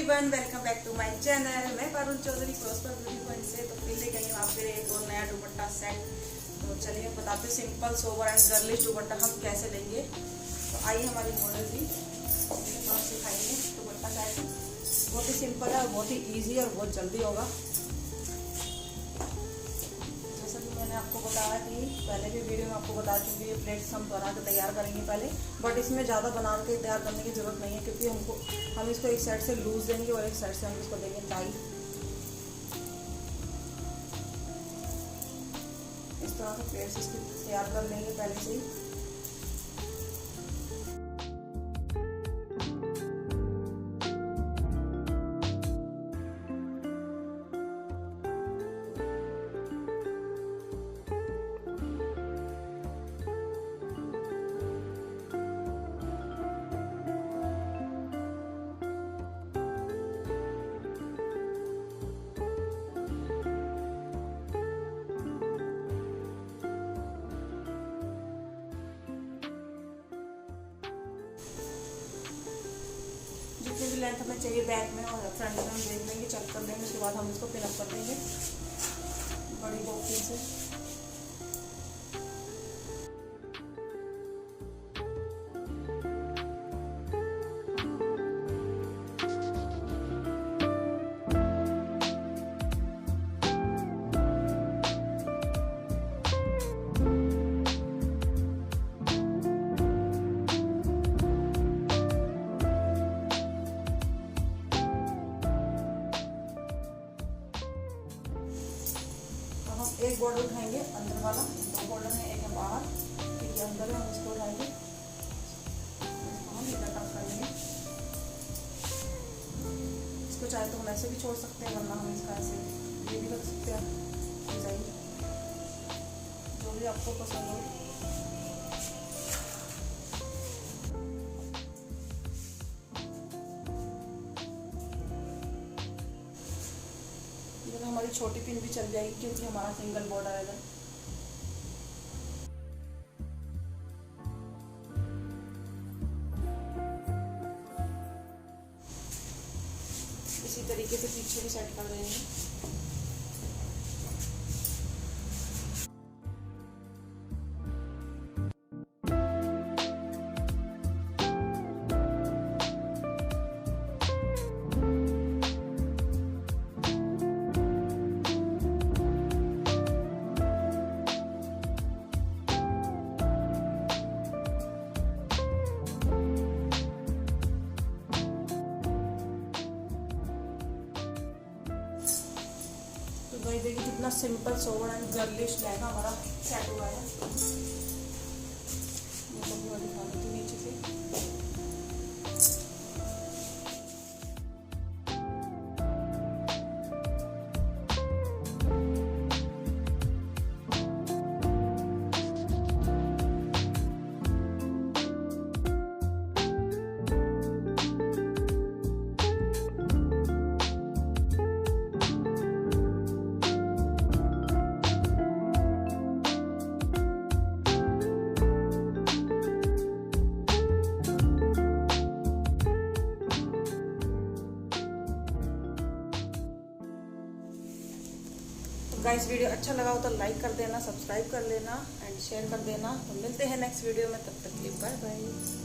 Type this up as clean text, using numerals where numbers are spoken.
Everyone, welcome back to my channel. मैं Parul Chaudhary prosper से तो फिर लेके आई आपके लिए एक और नया दुपट्टा सेट। तो चलिए बताते हैं simple sober and girlish dupatta हम कैसे लेंगे। तो आइए हमारी मॉडल जी मेरे पास सिखाएंगे दुपट्टा सेट। बहुत ही सिंपल है, बहुत ही ईजी और बहुत जल्दी होगा। जैसा कि मैंने आपको बताया कि पहले भी वीडियो में आपको बता चुकी है, प्लेट्स हम बना के तैयार करेंगे पहले, बट इसमें ज़्यादा बना के तैयार करने की ज़रूरत नहीं है क्योंकि हम इसको एक साइड से लूज देंगे और एक साइड से हम इसको देंगे टाइट। इस तरह से प्लेट्स इसकी तैयार कर लेंगे पहले से ही। जितनी भी लेंथ हमें चाहिए बैक में और फ्रंट में हम देख लेंगे, चेक कर लेंगे। उसके बाद हम इसको पिन अप कर देंगे बड़ी बॉक्सिंग से। एक बॉर्डर उठाएंगे अंदर वाला, दो बॉर्डर है, एक है बाहर, एक है अंदर है। हम इसको उठाएंगे, हम इधर टच करेंगे। इसको चाहे तो हम ऐसे भी छोड़ सकते हैं, वरना हम इसका ऐसे ये भी रख सकते हैं डिजाइन, जो भी आपको पसंद हो। हमारी छोटी पिन भी चल जाएगी क्योंकि हमारा सिंगल बॉर्डर है। इसी तरीके से पीछे भी सेट कर देंगे। देखिए कितना simple sober and girlish lehenga हमारा सेट हुआ है। नीचे से गाइस, वीडियो अच्छा लगा हो तो लाइक कर देना, सब्सक्राइब कर लेना एंड शेयर कर देना। तो मिलते हैं नेक्स्ट वीडियो में, तब तक के लिए बाय बाय।